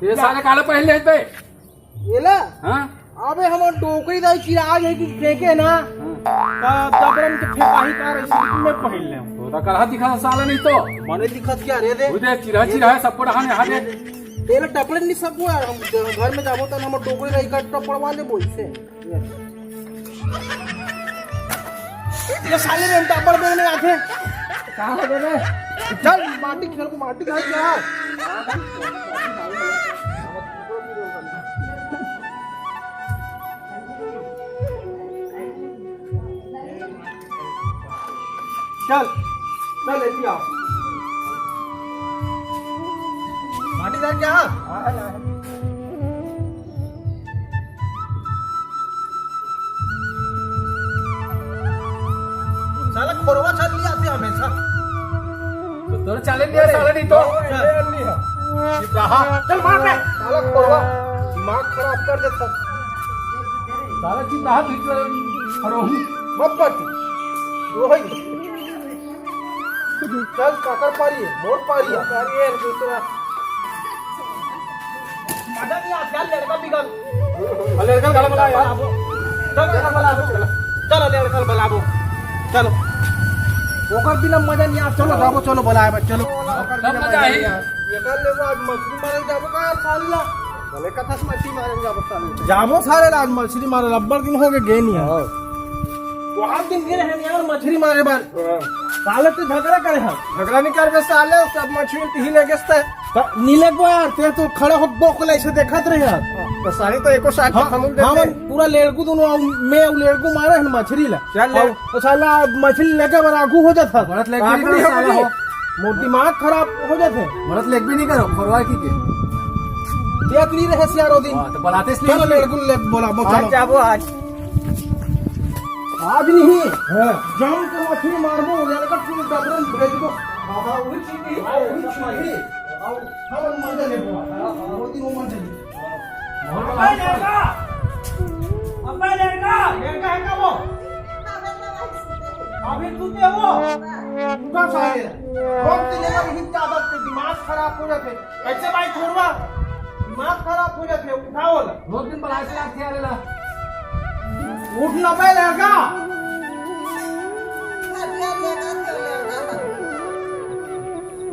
ये साले काले पहले हैं बे ये ला हां अबे हम टोकरी दाई चिराग है कि फेंके ना दबरम के फेकाही का रही में पहल ले तो कलहा दिखा साला नहीं तो मने दिखत क्या रे दे उधर चिरा है सब पर हां यहाँ दे तेल टपड़े नहीं सब हुआ हम घर में जाबो त हम टोकरी दाई का टपड़वा ले बोल से ये साले में टपड़ देने आथे कहां हो गए चल माटी खेल को माटी खा क्या चल चल लेती आओ माटी दार क्या साला खोरवा चल लिया आते हमेशा तो चले लिया साला नहीं तो रहा चल मार पे साला खोरवा दिमाग खराब कर देता साला की रहा भीतर हरोही मत पड़ रोही चल काकर पारी है मोर पारी है दूसरा मजा नहीं आता लड़का बिगड़ लड़का गला बला यार चल लड़का बला चल लड़का बलाबो चलो ओकर बिना मजा नहीं आता चलो जाबो चलो बुलाए चलो सब मजा आई ये कर ले आज मछली मारे जाबो का साला भले कथा से मछली मारे जाबो साले जाबो सारे आज मछली मारे रब्बर दिन हो गए गे नहीं है वहां दिन गिरे हैं यार मछली मारे बार साले तो झगड़ा करे हैं झगड़ा नहीं कर साले सब मछली ही ले गेस्ता नीले को यार ते तो खड़े हो बोकले ऐसे देखत रहे यार तो साले तो एको साथ हम पूरा लेड़कू दोनों मैं लेड़कू मारे हैं मछली ला चल तो साला मछली लेके बरागू हो जाता गलत लेग भी नहीं साला हो मोर दिमाग खराब हो जाते गलत लेग भी नहीं करो खोरवा की के देख नहीं रहे सियारो दिन तो बुलाते इसलिए चलो लेड़कू ले बोला आज जाबो आज नहीं जम के मछली मारबो लड़का पूरे डबरन भेज दो बाबा उही चीज नहीं और हम मजा ले वो दिन वो मजा अबे लड़का है का वो अभी तू पे वो का साले रोज दिन में ही ज्यादा दिमाग खराब हो जाते ऐसे भाई छोड़वा दिमाग खराब हो जाते उठाओ रोज दिन बुलाए से आके आलेला उठना पे लड़का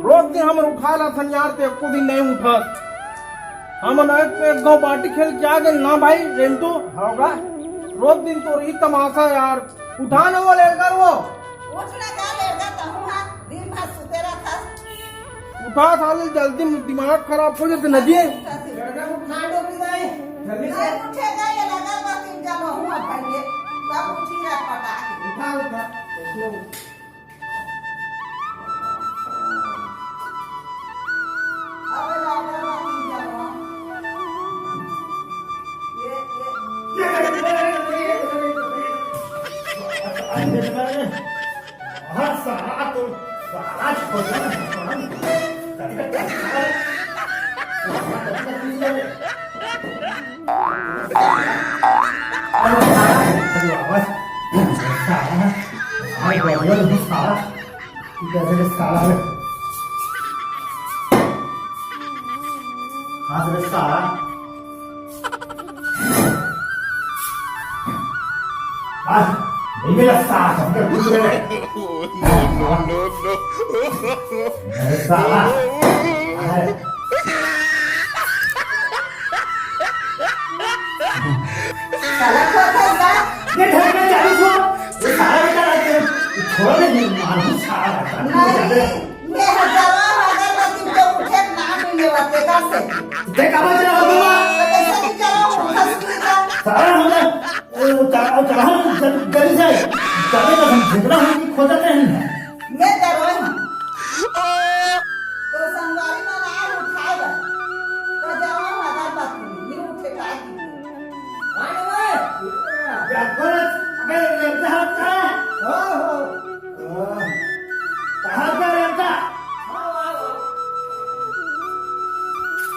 रोज दिन हम उठा ला था यार ते को भी नहीं उठा हम एक गांव बाटी खेल क्या गए ना भाई रेंटू होगा रोज दिन तो रही तमाशा यार उठा ना वो लड़का वो उठा साले जल्दी दिमाग खराब हो जाते नदी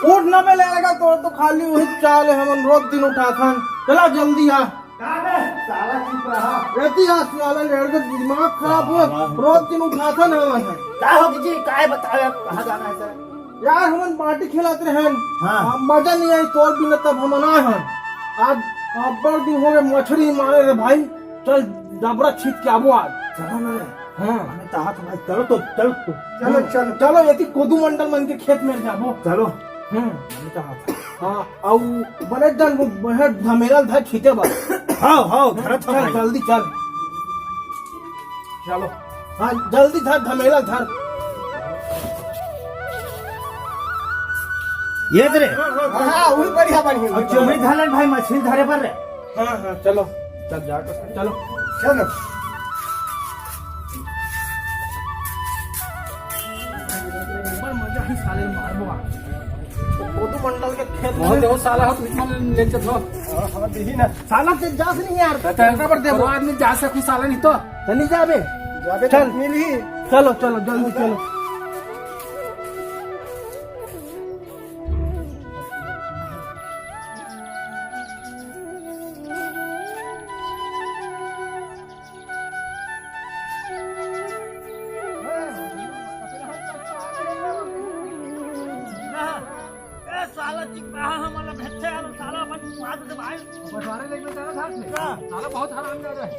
उठना पे लगा तो खाली वही चाल है हम रोज दिन उठा था चला जल्दी आ साला चुप रहा रहती है साला लड़के दिमाग खराब हुआ रोज दिन उठा था ना क्या हो जी काय बताया कहाँ जाना है सर यार हम पार्टी खिलाते हैं हाँ। मजा नहीं आई तोर बिना तब हम आए हैं आज बड़ दिन हो गए मछली मारे रे भाई चल डबरा छीट के आबो आज चलो ना रे हाँ हमें कहा तो भाई चलो तो चलो तो चलो चलो चलो ये कोदू मंडल मन के खेत में जाबो चलो हमें कहा हाँ औ बड़े जन वो बहर धमेला धर खींचे बा हाँ हाँ धरा था चल भाई जल्दी चल चलो हाँ जल्दी धर धमेला धर ये रे हाँ वही बढ़िया बढ़िया अब चोरी धालन भाई मछली धरे पर रे हाँ हाँ चलो चल जाकर चलो चलो बड़ मजा ही साले मारबो कोदू मंडल के खेत में बहुत बहुत साला हो तुम ले चलो हाँ दीदी ना साला से जास नहीं यार तेरा पर दे आदमी जा सकू साला नहीं तो चली जाबे चल मिली चलो चलो जल्दी चलो साला चिपका हमारा भेटे और साला मन मार दे भाई बटवारे लेके तेरा साथ में साला बहुत हराम कर रहा है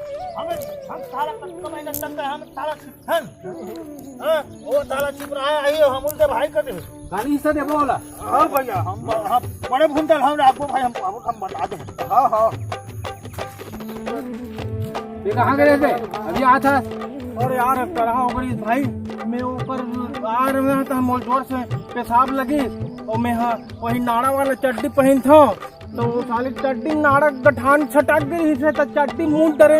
हम साला कमाई न सकते हम साला हन हां वो साला चिप रहा है आई हम उनके भाई कर दे गाली हिस्सा दे बोला हां भैया हम बड़े भूंडल हम आपको भाई हम बता दे हां हां ये कहां गए थे अभी आ था और यार तरह हो गई भाई मैं ऊपर आ रहा था मोल जोर से पेशाब लगी और मैं हाँ वही नाड़ा वाला चड्डी पहन था तो वो साली चड्डी नाड़ा गठान छटक गई से तो चड्डी मूड डरे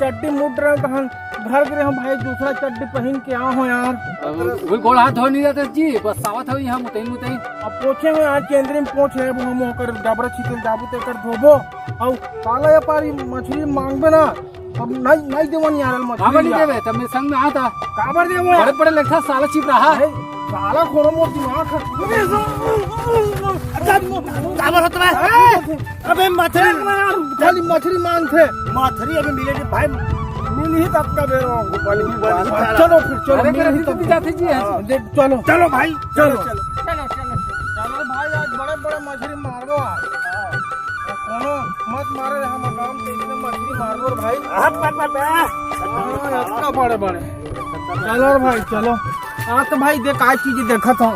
चड्डी मूड रहे तो हम घर गए हम भाई दूसरा चड्डी पहन के आ हो यार वही गोड़ हाथ धो नहीं जाते जी बस सावत हो यहाँ मुतई मुतई अब पोछे में आज केंद्र में पोछ है वो हम होकर डबरा छिटल जाबू ते कर धोबो और काला या पारी मछली मांगबे ना अब नहीं देवन यार काबर मछली नहीं देवे तब मैं संग में आता काबर देवो बड़े बड़े लगता साला चिप रहा है साला खोरो मोर दिमाग काबर होता है अबे मछली खाली मछली मांग थे मछली अभी मिले नहीं भाई मिल ही तब का बेरो चलो फिर चलो अरे मिल ही तो तब जाते जी चलो चलो भाई चलो चलो चलो भाई आज बड़े बड़े मछली मारबो आज कोनो मत मारे हम गांव के इसमें मछली मारबो रे भाई इतना बड़े बड़े चलो रे भाई चलो आज तो भाई देख आज चीज देखत हूँ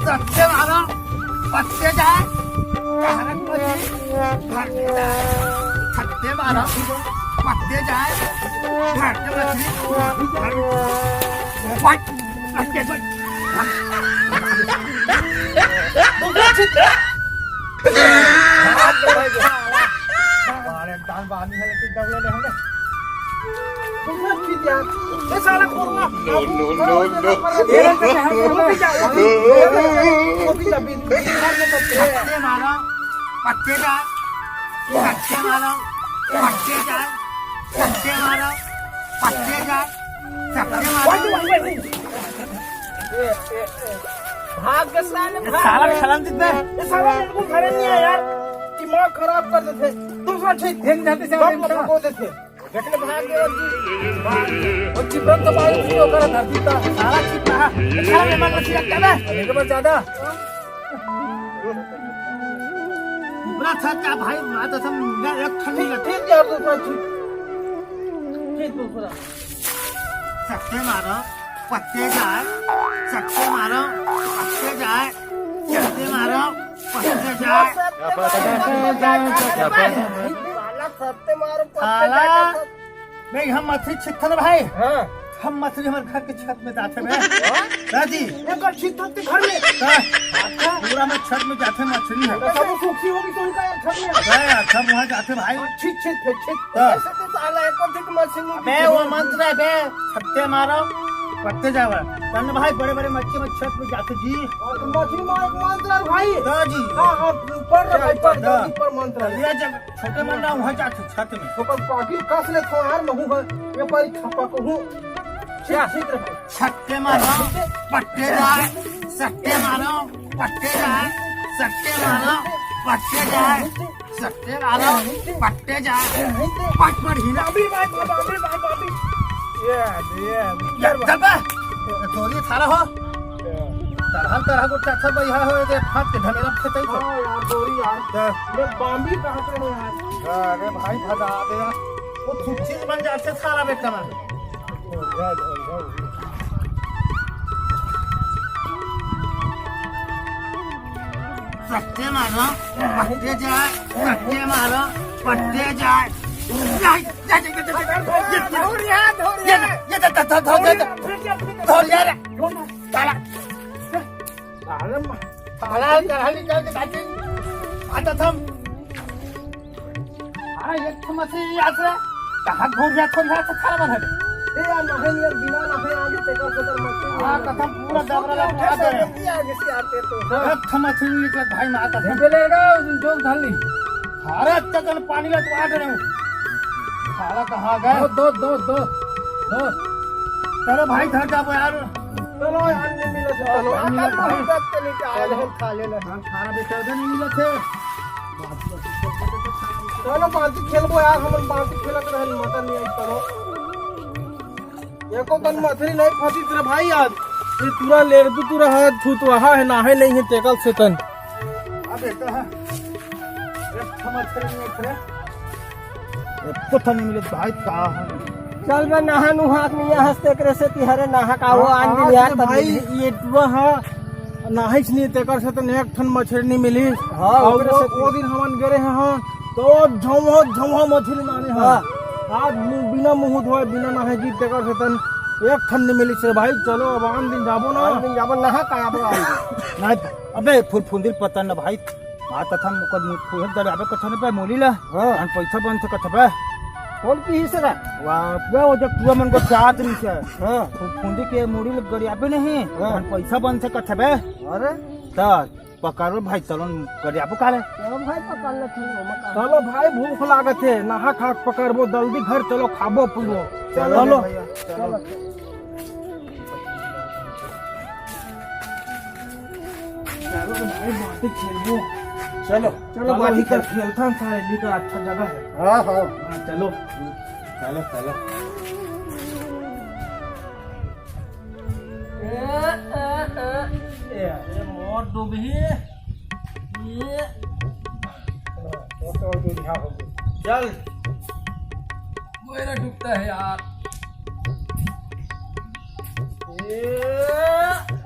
सत्य मारो पत्ते जाए सत्य मारो पत्ते जाए सत्य मारो पत्ते जाए सत्य मारो पत्ते जाए सत्य मारो पत्ते जाए सत्य मारो भाग के साले साला खलन दे ये साला मेरे को घर नहीं आया यार दिमाग खराब कर देते दूसरा ठीक फेंक जाते से सब लोग को देते देखले भाग गए जी और चिपरन तो बाई नहीं होकर धरती था साला चिपा साला में मन मछली लगता है लेके बस ज्यादा पूरा सच्चा भाई माता सब एक खली लगे ठीक यार दूसरा ठीक दूसरा सत्य मारो पत्ते जाए सत्य मारो पत्ते जाए सत्य मारो पत्ते जाए सत्य मारो साला मैं हम मछली छिटन भाई हाँ हम मछली हमारे घर के छत में जाते हैं दादी एक छिट होती घर में पूरा में छत में जाते मछली है सब सूखी होगी तो उनका यार घर में सब वहाँ जाते भाई छिट छिट छिट हाँ। ऐसे तो साला एक और ठीक मशीन बे वो मंत्र है बे सत्य मारो पत्ते जावा तन भाई बड़े बड़े मच्छी में छत पे जाते जी मछली मारे मंत्र भाई दा जी हाँ ऊपर ऊपर मंत्र ये जब छोटे मंडा वहां जाते छत में तो पाकिल कस ले थो यार महू है ये पर छपा को हूं ठीक रहे छक्के मारो पट्टे जाए सट्टे मारो पट्टे जाए सट्टे मारो पट्टे जाए सट्टे मारो पट्टे जाए पट पर हिला अभी भाई ये जब थोड़ी थारा हो तरह को चाचा भैया हो ये फाट के ढमेला खेतई तो हां यार दोरी यार मैं बांबी कहां से यार अरे भाई भगा दे वो छुच्छी बन जाते सारा बेटा में सट्टे मारो पट्टे जाए सट्टे मारो पट्टे जाए भाई माता जोग धाली भारत तक पानी ला तो आ रहे हूँ खाला कहाँ गए दो चलो भाई घर जाओ यार चलो यार नहीं मिले चलो हम तक के नीचे आए हैं खा ले हम खाना बेचा नहीं मिला थे चलो बांती खेलबो यार हम बांती खेलत रहल मता नहीं आई चलो एको कन मछली नहीं फंसी तेरे भाई आज ये पूरा लेर तू रहा छूत रहा है ना है नहीं है टेकल से तन अब बेटा है एक मछली नहीं थे कुछ नहीं मिले भाई का चल मैं नहानू हाथ में हंसते करे से तिहरे नहा का वो आन दिन यार भाई ये वह नहाइस नहीं तेकर से तो एक ठन मछली नहीं मिली हां वो दिन हमन गरे हैं हां तो झमो मछली माने हां आज बिना मुंह धोए बिना नहाए जी तेकर से तन एक ठन नहीं मिली से भाई चलो अब आन दिन जाबो नहा का आबो नहीं अबे फुंदिल पता न भाई आ तथा मुकद मुखर दर अबे कथन पे मोलीला हां पैसा बन से कथबे कौन की हिस्सा वाह वो जब पूरा मन को चाहत नहीं से हां फुंदी के मोड़ी लग गड़ी अबे नहीं अन पैसा बन से कथबे अरे त पकारो भाई चलो गरियाबो काले चलो भाई पकड़ ले चलो भाई भूख लागत है नहा खा पकड़बो जल्दी घर चलो खाबो पीबो चलो चलो भाई बात खेलबो चलो बाजी कर खेलता था ये का अच्छा जगह है हां चलो मोर डूबी ये चल मेरा डूबता है यार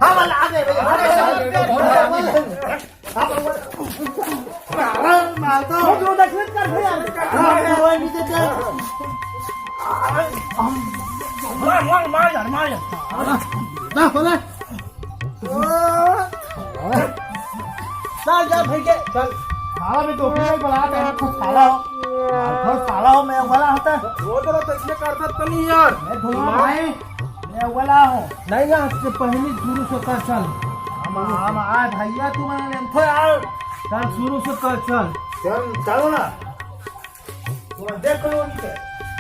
हम आ गए मारता जो दक्षिण कर भैया नीचे चल मार यार ना बोले चल जा भाई के चल खाला भी तो नहीं बड़ा है कुछ खाला हो मैं वाला होता वो तो इसने करता तो नहीं यार मैं धुआं भाई मैं वाला हूं नहीं यार से पहले शुरू से कर चल हम आ भैया तू मैंने लेंथो यार चल शुरू से कर चल चलो ना तुम देख लो उनके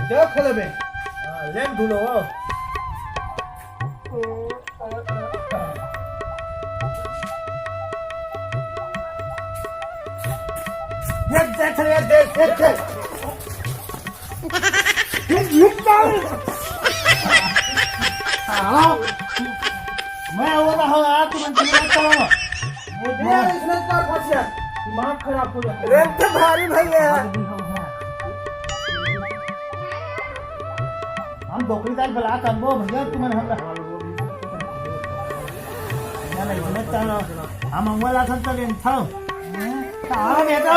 देख लेबे लेन धुलो देख मैं वो रहा यार तुम इसने कर फंसिया दिमाग खराब हो जाता है रेत भारी भैया हम दोकरी दाल बला करबो भैया तुमने हमरा नहीं चलो हम वाला संत लेन था कहां बेटा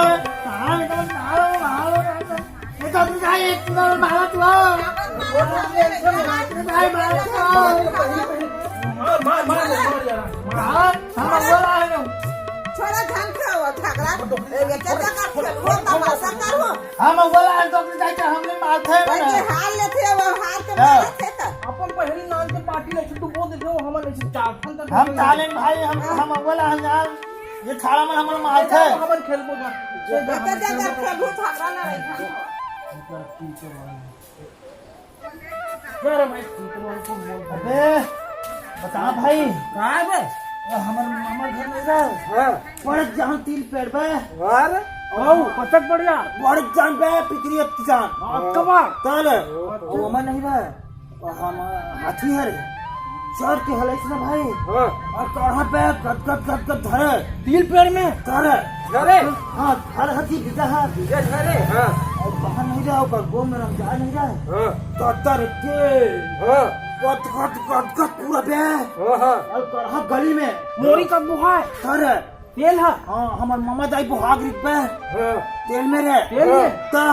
ये तो जाए एक मारा तू भाई मार हम वाला है छोरा धान खाओ ठाकरा ये क्या कर वो तमाशा करो हम वाला है तो जाके हमने माथे हाल लेते वो हाथ के मारे थे तो अपन पहली नाम के पार्टी ले तू बोल दे हम नहीं चार हम चालें भाई हम अव्वल हंगाल ये खाड़ा में हमारा मार है हम खेलबो जा बेटा प्रभु झगड़ा ना रही अबे बता भाई कहां बे हमार घर में जा हां बड़ जान तीन पेड़ पे अरे ओ पतक बढ़िया बड़ जान पे पिकरी किसान कबार कल वो मन नहीं बा हम हाथी है चढ़ के हलैस ना भाई हां और कहां पे कट धरे तीन पेड़ में करे अरे हां हर हाथी बिता है ये अरे हां और बाहर नहीं जाओ कर गो में हम जा नहीं जाए हां कटर के हां कट पूरा पे हां और कहां गली में मोरी का बुहा है करे तेल है हां हमार मामा दाई बुहाग रिप पे हां तेल में रे तेल में ता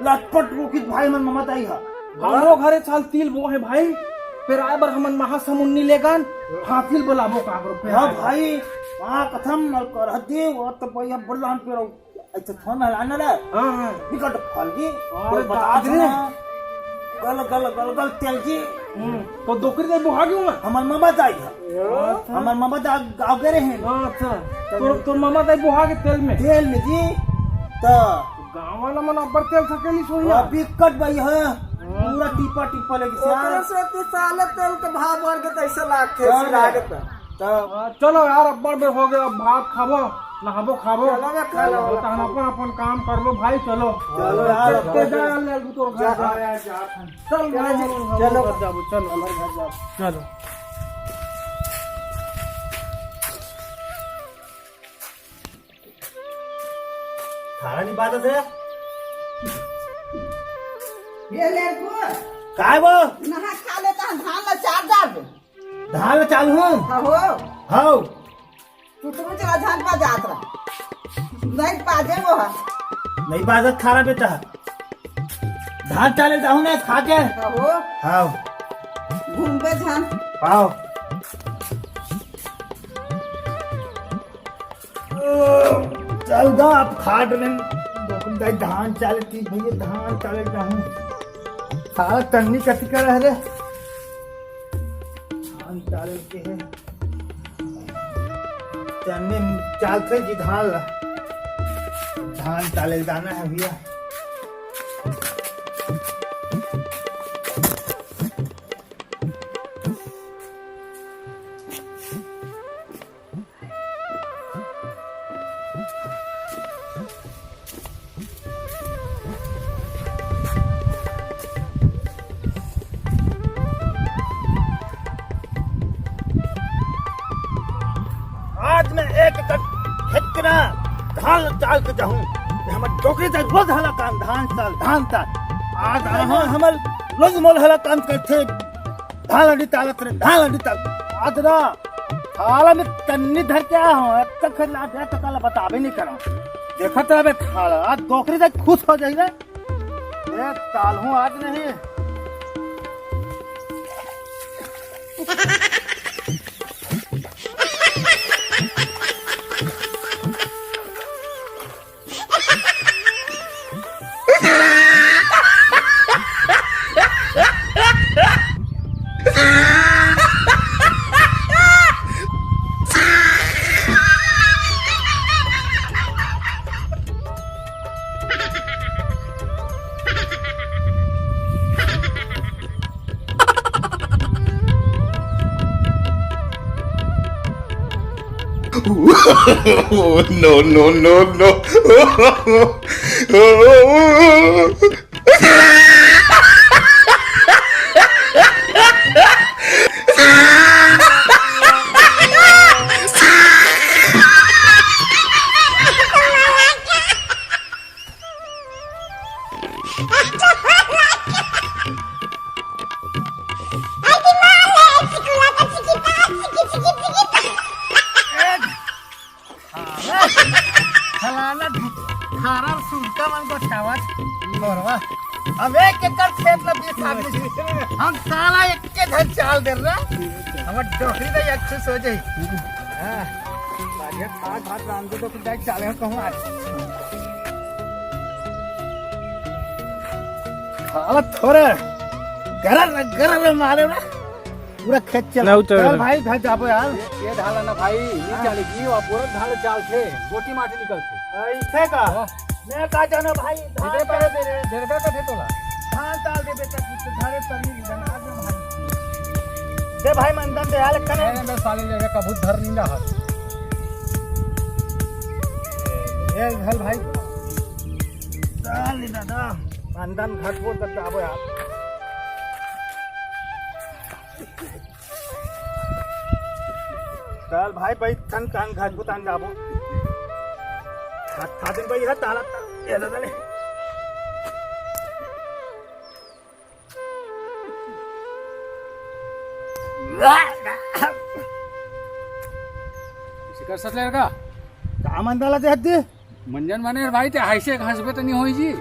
लटपट रोकी भाई मन मामा दाई हा हमरो घरे चाल तिल बो है भाई फिर आए बर हमन महासमुन्नी लेगन हाथिल बोलाबो कागरो पे हां भाई वहां कथम और करहती वो तो भैया बुलान पे अच्छा फोन में लाना रे हां विकट फल की अरे बता दे दादरे। गल तेल की तो दोकरी दे बुहा क्यों हमार मामा दाई हा हमार मामा दा गांव के रहे अच्छा तोर मामा दाई बुहा के तेल में तेल में जी तो गांव वाला मन अब्बर तेल सकेली सोया विकट भाई है पूरा टीपा लेके ओकरा से तो साले तेल के भाव बढ़ के ऐसे लाख थे लागत तो चलो यार अब्बर बे हो गए अब भात खाबो नहाबो खाबो चलो ना खा लो। तहन अपन काम करबो भाई चलो चलो यार के जा ले तोर घर चल चलो घर जाबो चलो हमर घर जाबो चलो खाना नहीं बात है ये ले को काय वो नहा खा लेता धान ला चार डाल दे धान चालू हूँ हो हाँ तू चला धान पा जात रहा नहीं पाजे वो है नहीं बात खाना बेटा धान चाले जाऊँ ना खा के हो हाँ घूम पे धान आओ चल दो आप खाट में धान चाले थी भैया धान चाले जाऊँ सारा तन्नी कति कर रहे धान चाले के है तन्नी चालते जी धान चाले जाना है भैया आज मैं एक खेतना धान चाल के जाऊं हमर डोकरी तक रोज हला काम धान चाल आज हमर रोज मोल हला काम करते धान अड़ी तालत रे धान अड़ी ताल आज ना थाला में तन्नी धर के आया हूं तक लाट है तक बतावे नहीं करा देखत रहे खाला आज डोकरी तक खुश हो जाई रे ये ताल हूं आज नहीं Oh, no, no, no, no. खारा सुनता मन को चावत मोरवा अब एक एकड़ खेत में 20 आदमी हम साला एक के धर चाल दे रहा हमर डोकरी तो अच्छे सो जाई हां बाजे खाट भात राम दे तो कुछ चाले कहूं आज हां थोड़े गरर मारे ना पूरा खेत चल चल भाई घर जाबो यार ये ढाला ना भाई नहीं चलेगी और पूरा ढाल चाल थे गोटी माटी निकलते ऐसे का मैं का जानो भाई इधर पर देरगा का थे तोला धान डाल दे बेटा कुछ धारे तनी बना दे भाई दे भाई मंदन दे हाल करे मैंने मैं साले जगह कबूत धर नहीं रहा ये हल भाई डाल दादा मंदन घाटपुर तक जाबो यार चल भाई भाई थन कान घाटपुर तान जाबो खादिन भाई है ताला ये दादा ले शिकार सतले का का मंदाला ते हद्दी मंजन माने भाई ते हायसे घासबे तो नहीं होई जी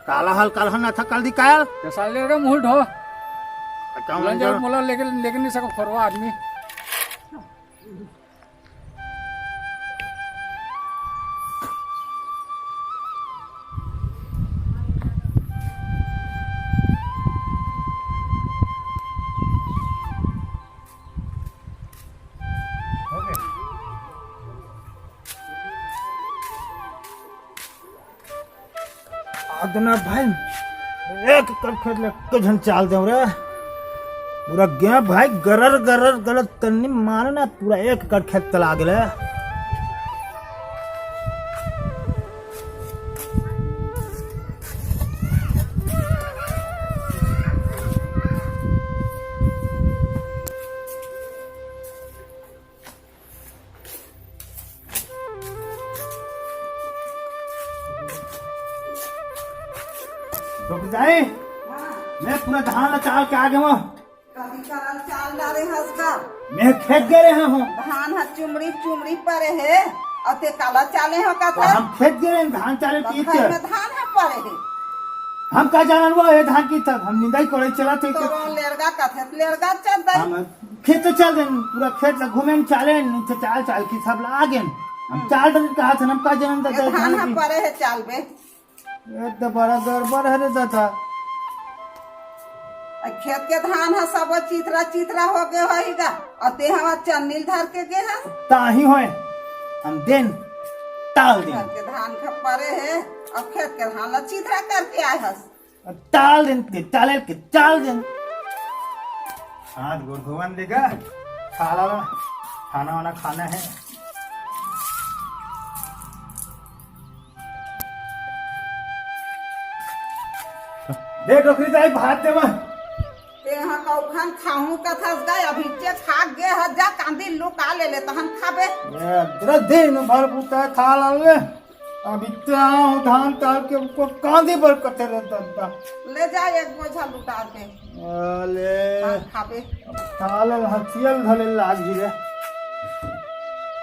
काला हल काल ना था कल दी काल तो साले का मुंह ढो लंजर मोला लेकिन नहीं सको फरवा आदमी आदना भाई एक कर खेत ले कजन चाल दे रे पूरा गया भाई गरर गरर गलत तन्नी मारना पूरा एक कर खेत तला गेले रुक जाए मैं पूरा धान ला चाल के आगे हूँ कभी करल चाल डारे हंसका मैं खेत गए रहे हूँ धान ह चुमड़ी चुमड़ी परे है और ते काला चाले हो का था हम खेत गए रहे धान चाले की घर में धान है परे है हम का जानन वो है धान की तक हम निंदाई करे चला थे तो लेरगा का थे लेरगा चलता हम खेत तो चल देन पूरा खेत ला घूमे चाले नीचे चाल चाल की सब ला आगे हम चाल डर कहा था हम का जानन दा धान है परे है चाल बे ये तो बड़ा गड़बड़ है रे दादा खेत के धान है सब चित्रा चित्रा हो गए होगा और ते हवा चन्नील धर के गे है ताही होए हम दिन ताल दिन खेत के धान का परे है और खेत के धान ला चित्रा करके आए हस ताल दिन के ताले के ताल दिन हाथ गोर भगवान देगा खाना वाना खाना है दे डोकरी जाए भात दे मैं ते यहाँ कौखान खाऊं का था गए अभी चे खा गए है जा कांदी लुका ले ले तहन खाबे ये तेरा दिन भर पूता खा ला ले अभी तो धान ताल के ऊपर कांदी पर कटे रहता ले जा एक बोझा लुटा के ले खाबे ताले हथियल धले लाग जी रे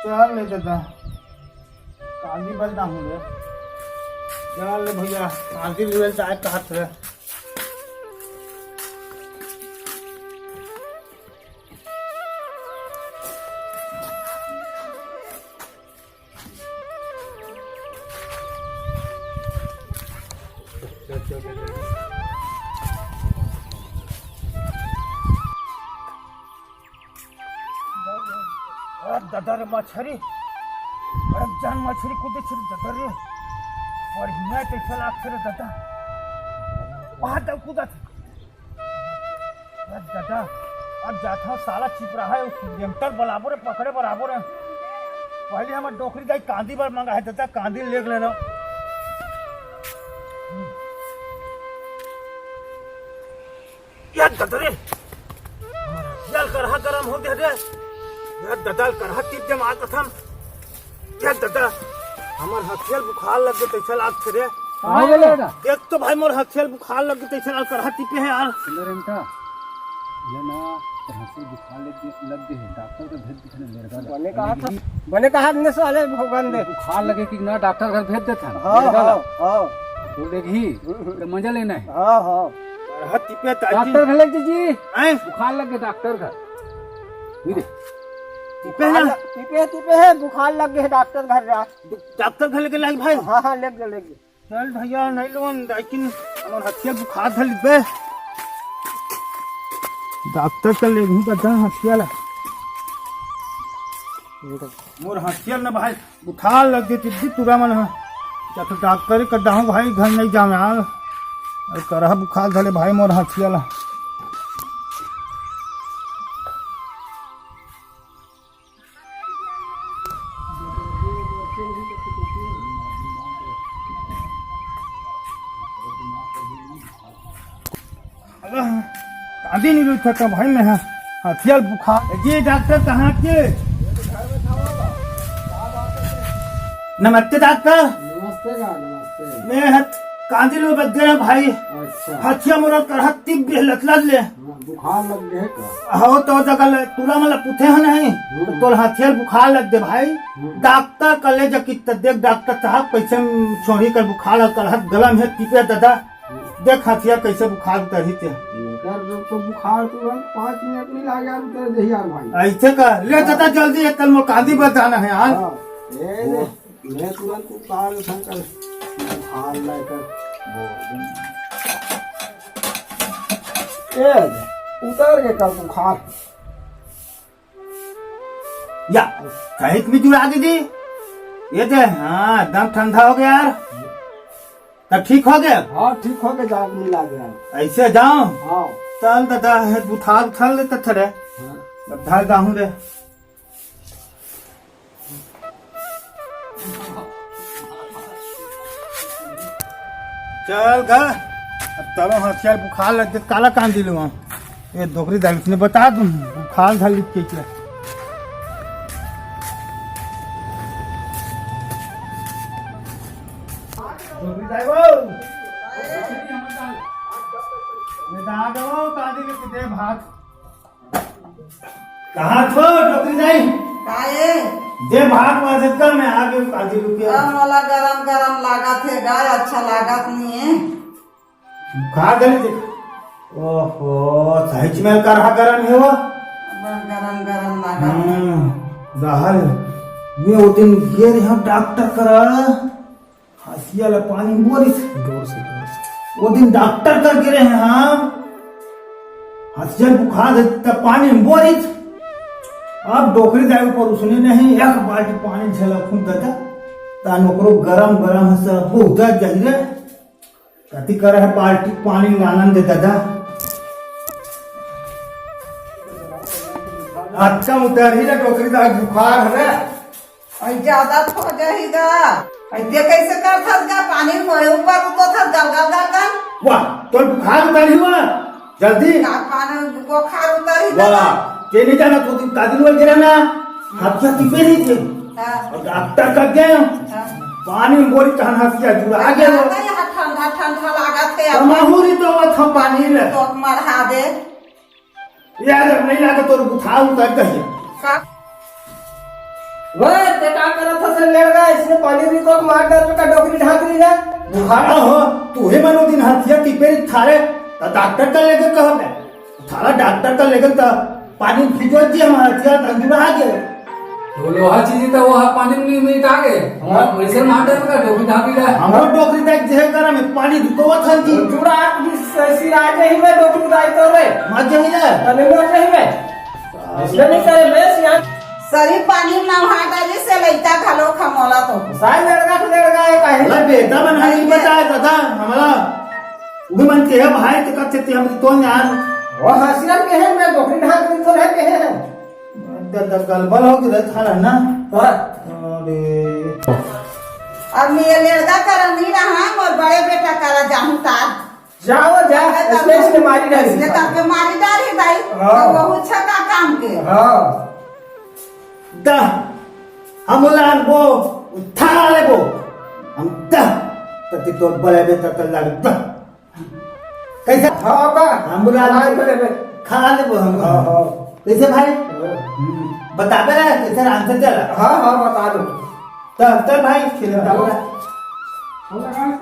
चल ले दादा कांदी पर ना हूं रे चल ले भैया कांदी ले जाए कहत रे दादा रे मछरी अरे जान मछरी को देख दादा रे और हिना ते चला कर दादा वहां तक कूदा दादा अब जाता साला छिप रहा है उस जंतर बराबर पकड़े बराबर है पहले हमारे डोकरी दाई कांदी पर मांगा है दादा कांदी ले लेना यार दादा रे यार करहा गरम हो गया रे यार दादा करहा टिप जमा कथम यार दादा हमार हथियार बुखार लग गए तैसे लाग रे कहां गेले बेटा एक तो भाई मोर हथियार बुखार लग गए तैसे लाग करहा टिपे है यार सुंदर इनका ये ना हंसी बुखार लग गए डॉक्टर को भेज देते मेरे घर बने कहा ने साले भगवान दे बुखार लगे कि ना डॉक्टर घर भेज देते हैं हां तो देखी तो मजा लेना है हां हां करहा टिपे ताजी डॉक्टर घर ले जी हैं बुखार लग गए डॉक्टर घर टीपे है बुखार लग गया डॉक्टर घर जा डॉक्टर घर लेके लाई भाई हाँ हाँ ले गए चल भैया नहीं लोन लेकिन हमार हथिया बुखार धर पे डॉक्टर का ले नहीं करता हथिया ला मोर हथिया ना भाई बुखार लग गई तिद्दी तुरा मन क्या तो डॉक्टर कर दहूं भाई घर नहीं जामे आ अरे करहा बुखार धले भाई मोर हथिया ला आदि नहीं रुक सकता भाई मैं हथियार बुखार जी डॉक्टर कहाँ के नमस्ते डॉक्टर नमस्ते का नमस्ते मैं कांदी में बच गया भाई अच्छा हथिया मोरा करहत तिब लतलत ले बुखार लग गए का हो तो जगह तुरा मला पुथे है नहीं तो तोर हथियार बुखार लग दे भाई डॉक्टर कले जकित देख डॉक्टर साहब कैसे छोड़ी कर बुखार करहत गला में टिपे दादा देख हथिया कैसे बुखार उतरी थे तो बुखार तुरंत 5 मिनट में ला गया उतर दे यार भाई ऐसे कर ले दादा जल्दी एक कल में कांदी बच जाना है यार मैं तुरंत उतार शंकर बुखार लेकर उतर गए कल बुखार या कहीं भी जुड़ा दीदी ये दे हाँ एकदम ठंडा हो गया यार तब ठीक हो गया हाँ ठीक हो गया जाग नहीं लग गया ऐसे जाओ हाँ चल दादा है बुखार उछल ले थोड़े धार दाहू रे चल घर अब तब हथियार बुखार लग काला कान दिलू ये दोकरी दाल ने बता दूं बुखार धर लिख के क्या दोकरी दाई वो मैं दादा वो कादी के किते भाग कहाँ छो दोकरी दाई काहे जे भाग वाजत में आ गए कादी रुके गरम वाला गरम गरम लागत है गाय अच्छा लागत नहीं है खा गली देख ओहो सच में करहा गरम है वो बस गरम गरम लागत रहल मैं वो दिन गिर हम डॉक्टर करा हसिया ला पानी बोरिस जोर से वो दिन डॉक्टर कर गिरे हैं हम हसिया बुखार तब पानी बोरिस अब डोकरी दाई ऊपर उसने नहीं एक बाल्टी पानी झला खूब दादा तान ओकरो गरम गरम हसा बहुत जहरे कति कर है बाल्टी पानी आनंद दे दादा अच्छा उतर ही ना डोकरी दाई बुखार है और ज्यादा हो जाएगा ऐसे कैसे कर थक पानी मोरे ऊपर तो थक गल गल गल गल वाह तो बुखार उतर हुआ जल्दी का पानी बुखार उतर ही वाह ये नहीं जाना तो कादिल वाल गिरा ना हथिया टिपे नहीं थे और डॉक्टर का गया पानी में बोरी कहन हथिया जुड़ा गया ठंडा ठंडा लागत है माहूरी तो वो था पानी ले तो मरहा दे यार नहीं लगा तो बुखार उतर गई का वो ते का करत था से लेड़ गया इसने पानी भी को मार कर का डोकरी ढाक ली ना बुखार हो तू ही मनो दिन हथिया टिपे थारे डॉक्टर का लेकर कहत है थारा डॉक्टर का लेकर तो पानी भिजो दिया हमारा हथिया जुड़ा गया तो लोहा चीज तो वो पानी में मिट आ गए वैसे माटर का डोकी ढाबी रहा हमारा डोकरी तक जे करा में पानी धुतो था जी जुड़ा ससी राजे ही में डोकरी दाई तो रे मजे ही ना अने मोर नहीं में इसने नहीं करे बेस यार सरी पानी नहाता जैसे लइता घलो खमोला तो साई लड़का है काहे अरे बेटा बना नहीं बताया दादा हमारा उगे मन के भाई तो कते ते हम तो यार वो हसिया के है मैं डोकरी ढाक ली तो रह के है दादा गलबल हो गया था ना अरे अब मैं लेड़ा कर नहीं रहा और बड़े बेटा करा जाऊं तार जाओ जा इसने मारी डाली इसने करके मारी डाली दाई तो बहुत छका काम के हां दा हम लान वो उठा ले वो हम दा तति तो बड़े बेटा का लग दा कैसे हां बा हम लान खा ले वो हम हां कैसे भाई बता दे रहा कैसे आंसर चला हां हां बता दो तब भाई खिला